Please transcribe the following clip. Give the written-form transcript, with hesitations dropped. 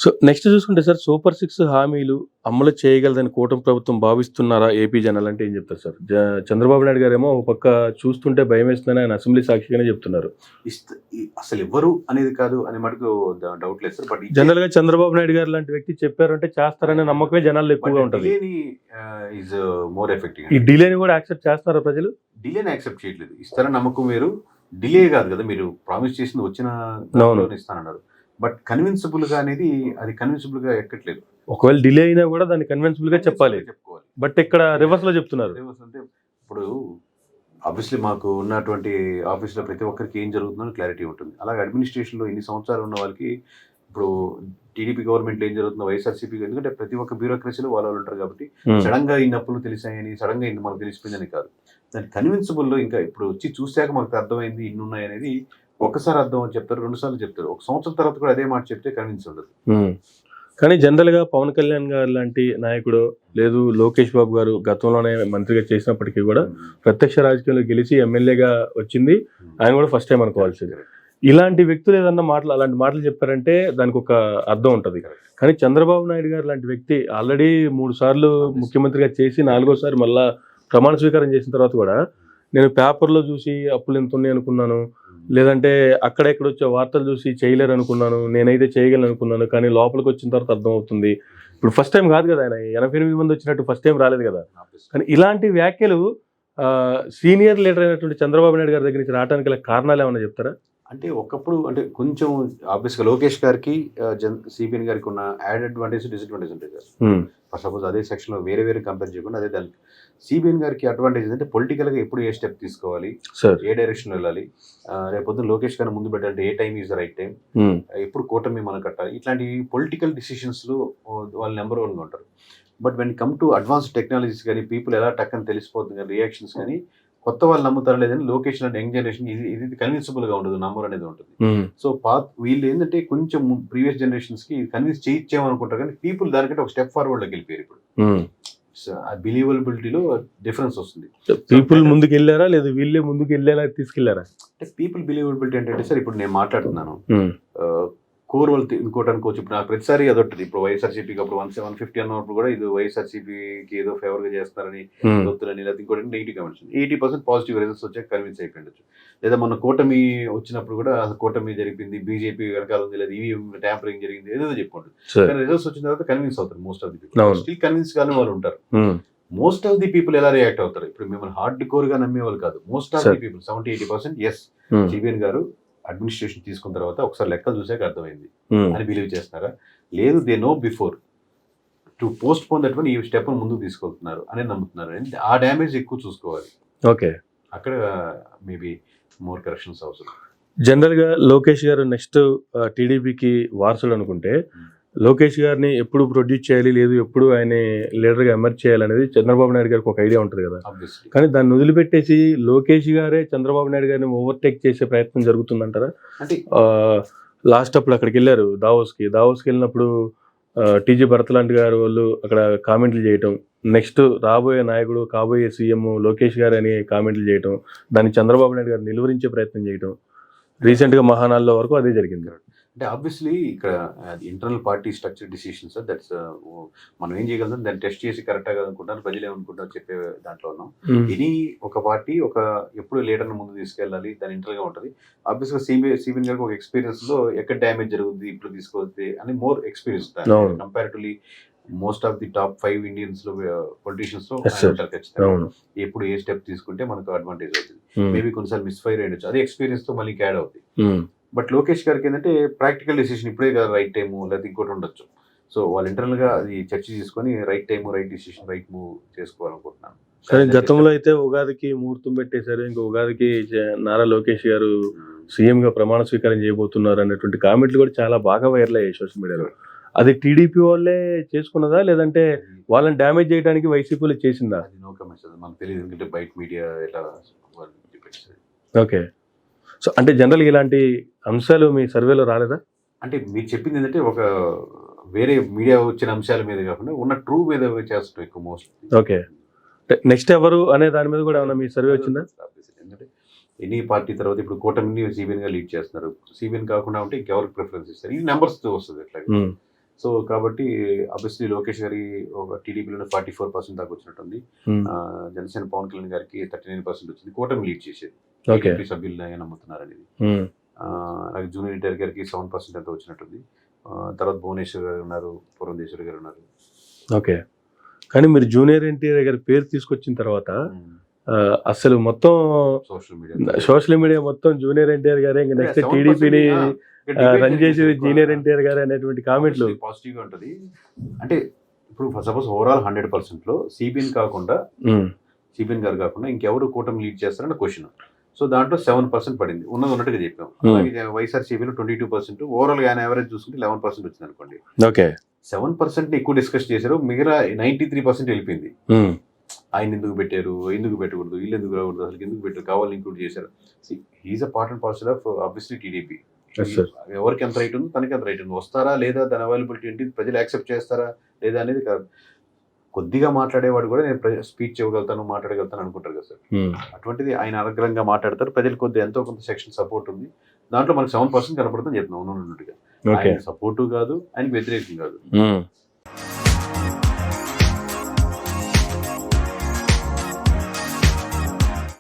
So next చూసుకుంటే sir super 6 హామీలు అమలు చేయగలదని కూటమి ప్రభుత్వం భావిస్తున్నారా ఏపీ జనాలంటే ఏం చెప్తారు సార్? చంద్రబాబు నాయుడు గారేమో ఒక పక్క చూస్తుంటే భయమేస్తుందని ఆయన అసెంబ్లీ సాక్షిగానే చెప్తున్నారు. అసలు ఎవరు అనేది కాదు అనే మటుకు డౌట్ లేదు సార్. బట్ జనరల్ గా చంద్రబాబు నాయుడు గారు లాంటి వ్యక్తి చెప్పారంటే చేస్తారనే నమ్మకమే జనాల్లో ఎక్కువగా ఉంటుంది. More effective. ఈ డిలేని కూడా యాక్సెప్ట్ చేస్తారా ప్రజలు? డిలేని యాక్సెప్ట్ చేయట్లేదు. ఇస్తారని నమ్మకం వేరు, డిలే కాదు కదా. మీరు ప్రామిస్ చేసింది వచ్చిన ఇస్తానన్నారు, బట్ కన్విన్సిబుల్ గా అనేది అది కన్విన్సిబుల్ గా ఎక్కట్లేదు. ఒకవేళ డిలే అయినా కూడా దాన్ని కన్విన్సిబుల్ గా చెప్పుకోవాలి. బట్ ఇక్కడ రివర్స్ లో చెప్తున్నారు. రివర్స్ అంటే ఇప్పుడు ఆబ్వియస్లీ మాకు ఉన్నటువంటి ఆఫీస్లో ప్రతి ఒక్కరికి ఏం జరుగుతుందో క్లారిటీ ఉంటుంది. అలాగే అడ్మినిస్ట్రేషన్లో ఇన్ని సంవత్సరాలు ఉన్న వాళ్ళకి ఇప్పుడు టీడీపీ గవర్నమెంట్లో ఏం జరుగుతుందో వైఎస్ఆర్సీపీ, ఎందుకంటే ప్రతి ఒక్క బ్యూరోక్రసీలో వాళ్ళు ఉంటారు కాబట్టి సడన్ గా ఇన్ని అప్పులు తెలిసాయని, సడన్ గా ఇన్ని మనకు తెలిసిపోయిందని కాదు. దాని కన్విన్సిబుల్లో ఇంకా ఇప్పుడు వచ్చి చూసాక మనకు అర్థమైంది ఇన్ని ఉన్నాయి అనేది ఒకసారి అర్థం అని చెప్తారు, 2 సార్లు చెప్తారు. ఒక సంవత్సరం తర్వాత కూడా అదే మాట చెప్తే కన్విన్స్ ఉండదు. కానీ జనరల్ గా పవన్ కళ్యాణ్ గారు లాంటి నాయకుడు లేదు లోకేష్ బాబు గారు గతంలోనే మంత్రిగా చేసినప్పటికీ కూడా ప్రత్యక్ష రాజకీయంలో గెలిచి ఎమ్మెల్యేగా వచ్చింది ఆయన కూడా ఫస్ట్ టైం అనుకోవాల్సింది. ఇలాంటి వ్యక్తులు ఏదన్నా అలాంటి మాటలు చెప్పారంటే దానికి ఒక అర్థం ఉంటుంది. కానీ చంద్రబాబు నాయుడు గారు లాంటి వ్యక్తి ఆల్రెడీ 3 సార్లు ముఖ్యమంత్రిగా చేసి 4గోసారి మళ్ళా ప్రమాణ స్వీకారం చేసిన తర్వాత కూడా నేను పేపర్లో చూసి అప్పులు ఎంత ఉన్నాయి అనుకున్నాను, లేదంటే అక్కడెక్కడ వచ్చే వార్తలు చూసి చేయలేరు అనుకున్నాను, నేనైతే చేయగలను అనుకున్నాను, కానీ లోపలికి వచ్చిన తర్వాత అర్థం అవుతుంది. ఇప్పుడు ఫస్ట్ టైం కాదు కదా, ఆయన 88 మంది వచ్చినట్టు ఫస్ట్ టైం రాలేదు కదా. కానీ ఇలాంటి వ్యాఖ్యలు సీనియర్ లీడర్ అయినటువంటి చంద్రబాబు నాయుడు గారి దగ్గర నుంచి రావడానికి గల కారణాలు ఏమన్నా చెప్తారా? అంటే ఒకప్పుడు అంటే కొంచెం ఆబ్వియస్గా లోకేష్ గారికి సిబిఎన్ గారికి ఉన్న యాడ్ అడ్వాంటేజ్ డిసడ్వాంటేజ్ ఉంటుంది కదా. ఫర్ సపోజ్ అదే సెక్షన్లో వేరే వేరే కంపేర్ చేయకుండా అదే దానికి సిబిఎన్ గారికి అడ్వాంటేజ్ అంటే పొలిటికల్గా ఎప్పుడు ఏ స్టెప్ తీసుకోవాలి, ఏ డైరెక్షన్ వెళ్ళాలి, రేపొద్దున లోకేష్ గారిని ముందు పెట్టాలంటే ఏ time is the right time, ఎప్పుడు కూటమి మనం కట్టాలి, ఇట్లాంటి పొలిటికల్ డిసిషన్స్లో వాళ్ళు నెంబర్ 1గా ఉంటారు. But when come to advanced technologies కానీ పీపుల్ ఎలా టక్కని తెలిసిపోతుంది కానీ రియాక్షన్స్ కానీ కొత్త వాళ్ళు నమ్ముతారు లేదని లోకేష్ అండ్ యంగ్ జనరేషన్ ఇది కన్విన్సిబుల్ గా ఉండదు, నంబర్ అనేది ఉంటుంది. సో వీళ్ళు ఏంటంటే కొంచెం ప్రీవియస్ జనరేషన్స్ కి కన్విన్స్ చేయించామనుకుంటారు కానీ పీపుల్ దానికంటే ఒక స్టెప్ ఫార్వర్డ్ లోకి వెళ్ళిపోయారు. ఇప్పుడు బిలీవబిలిటీలో డిఫరెన్స్ వస్తుంది. పీపుల్ ముందుకు వెళ్ళారా లేదా వీళ్ళే ముందుకు వెళ్ళేలా తీసుకెళ్లారా? అంటే పీపుల్ బిలీవబిలిటీ అంటే సార్ ఇప్పుడు నేను మాట్లాడుతున్నాను కోర్ వాళ్ళు ఇంకోటి అనుకోవచ్చు. ఇప్పుడు నాకు ప్రతిసారి అదొట్టది. ఇప్పుడు వైఎస్ఆర్సీపీకి అప్పుడు 150 అన్నప్పుడు కూడా ఇది వైఎస్ఆర్సీపీకి ఏదో ఫేవర్ గా చేస్తారని వద్దులని, లేదా ఇంకోటి 80% పాజిటివ్ రిజల్ట్స్ వచ్చాక కన్విన్స్ అయిపోయిండొచ్చు. లేదా మన కూటమి వచ్చినప్పుడు కూడా కూటమి జరిపింది, బీజేపీ వెనకాల ఉంది, లేదా ఈవీఎం ట్యాంపరింగ్ జరిగింది, ఏదో చెప్పుకుంటుంది. కానీ రిజల్ట్స్ వచ్చిన తర్వాత కన్విన్స్ అవుతారు most of the people. Still convince కానీ వాళ్ళు ఉంటారు. మోస్ట్ ఆఫ్ ది పీపుల్ ఎలా రియాక్ట్ అవుతారు, ఇప్పుడు మిమ్మల్ని హార్డ్ కోర్ గా నమ్మే వాళ్ళు కాదు. Most of the people 70-80% yes CBN గారు అడ్మినిస్ట్రేషన్ తీసుకున్న తర్వాత ఒకసారి లెక్కలు చూసాక అర్థమైంది అని బిలీవ్ చేస్తున్నారా, లేదు they know before to post phone that one ఈ స్టెప్ ముందుకు తీసుకెళ్తున్నారు అని నమ్ముతున్నారు. ఆ డ్యామేజ్ ఎక్కువ చూసుకోవాలి. ఓకే, అక్కడ మేబీ మోర్ కరెక్షన్స్ అవసరం. జనరల్ గా లోకేష్ గారు నెక్స్ట్ టీడీపీకి వారసుడు అనుకుంటే లోకేష్ గారిని ఎప్పుడు ప్రొడ్యూస్ చేయాలి, లేదు ఎప్పుడు ఆయన లీడర్గా ఎమర్జ్ చేయాలనేది చంద్రబాబు నాయుడు గారికి ఒక ఐడియా ఉంటుంది కదా. కానీ దాన్ని వదిలిపెట్టేసి లోకేష్ గారే చంద్రబాబు నాయుడు గారిని ఓవర్టేక్ చేసే ప్రయత్నం జరుగుతుందంటారా? అంటే లాస్ట్ అప్పుడు అక్కడికి వెళ్ళారు దావోస్కి వెళ్ళినప్పుడు టీజీ భరతలాంటి గారు వాళ్ళు అక్కడ కామెంట్లు చేయటం, నెక్స్ట్ రాబోయే నాయకుడు కాబోయే సీఎం లోకేష్ గారు అని కామెంట్లు చేయటం, దాన్ని చంద్రబాబు నాయుడు గారు నిలువరించే ప్రయత్నం చేయటం, రీసెంట్గా మహానాల్లో వరకు అదే జరిగింది. అంటే ఆబ్వియస్లీ ఇక్కడ internal party structure decisions that's మనం ఏం చేయగలం దాన్ని టెస్ట్ చేసి కరెక్ట్గా అనుకుంటాను, ప్రజలు ఏమనుకుంటారు చెప్పే దాంట్లో ఉన్నాం. ఎనీ ఒక పార్టీ ఒక ఎప్పుడు లీడర్ని ముందు తీసుకెళ్ళాలి, దాని ఇంటర్నల్ గా ఉంటుంది. ఆబ్వియస్గా సిబిఎన్ గారికి ఒక ఎక్స్పీరియన్స్ లో ఎక్కడ డ్యామేజ్ జరుగుతుంది ఇప్పుడు తీసుకొస్తే అని more experience comparatively most of the top 5 Indians లో పొలిటీషియన్స్ లో ఉంటారు ఖచ్చితంగా. ఎప్పుడు ఏ స్టెప్ తీసుకుంటే మనకు అడ్వాంటేజ్ అవుతుంది, మేబీ కొన్నిసార్లు మిస్ఫైర్ అయ్యొచ్చు, అదే ఎక్స్పీరియన్స్ తో మళ్ళీ యాడ్ అవుతుంది. బట్ లోకేష్ గారికి ఏంటంటే ప్రాక్టికల్ డెసిషన్ ఇప్పుడే కదా రైట్ టైము, లేదా ఇంకోటి ఉండొచ్చు. సో వాళ్ళు ఇంటర్నల్ గా అది చర్చ చేసుకొని right time, right decision, right move చేసుకోవాలనుకుంటున్నాను. సరే, గతంలో అయితే ఉగాదికి ముహూర్తం పెట్టేశారు, ఇంకా ఉగాదికి నారా లోకేష్ గారు సీఎం గా ప్రమాణ స్వీకారం చేయబోతున్నారు అనేటువంటి కామెంట్లు కూడా చాలా బాగా వైరల్ అయ్యాయి సోషల్ మీడియాలో. అది టీడీపీ వాళ్ళే చేసుకున్నదా లేదంటే వాళ్ళని డ్యామేజ్ చేయడానికి వైసీపీలో చేసిందా? నో కమెంట్స్, మనకు తెలియదు, ఎందుకంటే బయట మీడియా ఎలా. ఓకే, సో అంటే జనరల్గా ఇలాంటి అంశాలు మీ సర్వేలో రాలేదా? అంటే మీరు చెప్పింది ఏంటంటే ఒక వేరే మీడియా వచ్చిన అంశాల మీద కాకుండా ఉన్న ట్రూ మీద చేస్తాం ఎక్కువ మోస్ట్. ఓకే, నెక్స్ట్ ఎవరు అనే దాని మీద కూడా ఏమన్నా మీ సర్వే వచ్చిందా? ఎందుకంటే ఎనీ పార్టీ తర్వాత ఇప్పుడు కూటమిని సిబిఎన్ గా లీడ్ చేస్తున్నారు, సిబిఎన్ కాకుండా ఉంటే ఇంకెవరికి ప్రిఫరెన్స్ ఇస్తారు, ఈ నెంబర్స్ వస్తుంది ఎట్లా. సో కాబట్టి ఆబ్వియస్లీ లోకేష్ గారి ఒక టీడీపీలో 44% దాకా వచ్చినట్టుంది. జనసేన పవన్ కళ్యాణ్ గారికి 39% వచ్చింది. కూటమి లీడ్ చేసేది ఓకే. టీడీపీ సభ్యులు నమ్ముతున్నారు అనేది. అలాగే జూనియర్ ఎన్టీఆర్ గారికి 7% ఎంతో వచ్చినట్టుంది. తర్వాత భువనేశ్వర్ గారు ఉన్నారు, పురంధేశ్వరి గారు ఉన్నారు. ఓకే. కానీ మీరు జూనియర్ ఎన్టీఆర్ గారి పేరు తీసుకొచ్చిన తర్వాత అసలు మొత్తం సోషల్ మీడియా మొత్తం జూనియర్ ఎన్టీఆర్ గారే ఇంకా నెక్స్ట్ టీడీపీని రన్ చేసేది జూనియర్ ఎన్టీఆర్ గారు అనేటువంటి కామెంట్లు పాజిటివ్ గా ఉంటుంది. అంటే ఇప్పుడు సపోజ్ ఓవరాల్ 100% లో సిబిఎన్ గారు కాకుండా ఇంకెవరు కూటమి లీడ్ చేస్తారన్న క్వశ్చన్. సో దాంట్లో 7% పడింది, ఉన్నట్టుగా చెప్పాం. అలాగే వైఎస్ఆర్సీపీలో 22%, ఓవరాల్ గా యావరేజ్ చూసుకుంటే 11% వచ్చింది అనుకోండి. ఓకే. 7% ఎక్కువ డిస్కస్ చేశారు, మిగతా 93% వెళ్ళిపోయింది. ఆయన ఎందుకు పెట్టారు, ఎందుకు పెట్టకూడదు, వీళ్ళు ఎందుకు రాకూడదు, అసలు ఎందుకు పెట్టారు, కావాలని ఇంక్లూడ్ చేశారు. He's a part and parcel of obviously TDP. ఎవరికి ఎంత రైట్ ఉంది, తనకి ఎంత రైట్ ఉంది, వస్తారా లేదా, దాని అవైలబిలిటీ ఏంటి, ప్రజలు యాక్సెప్ట్ చేస్తారా లేదా అనేది కాదు. కొద్దిగా మాట్లాడేవాడు కూడా నేను స్పీచ్ ఇవ్వగలుగుతాను, మాట్లాడగలుగుతాను అనుకుంటారు కదా సార్. అటువంటిది ఆయన అనగ్రంగా మాట్లాడతారు. ప్రజలు కొద్దిగా ఎంతో కొంత సెక్షన్ సపోర్ట్ ఉంది. దాంట్లో మనకు 7% కనపడుతుంది చెప్తున్నాం ఉన్నట్టుగా. ఆయన సపోర్టు కాదు, ఆయనకి వ్యతిరేకం కాదు.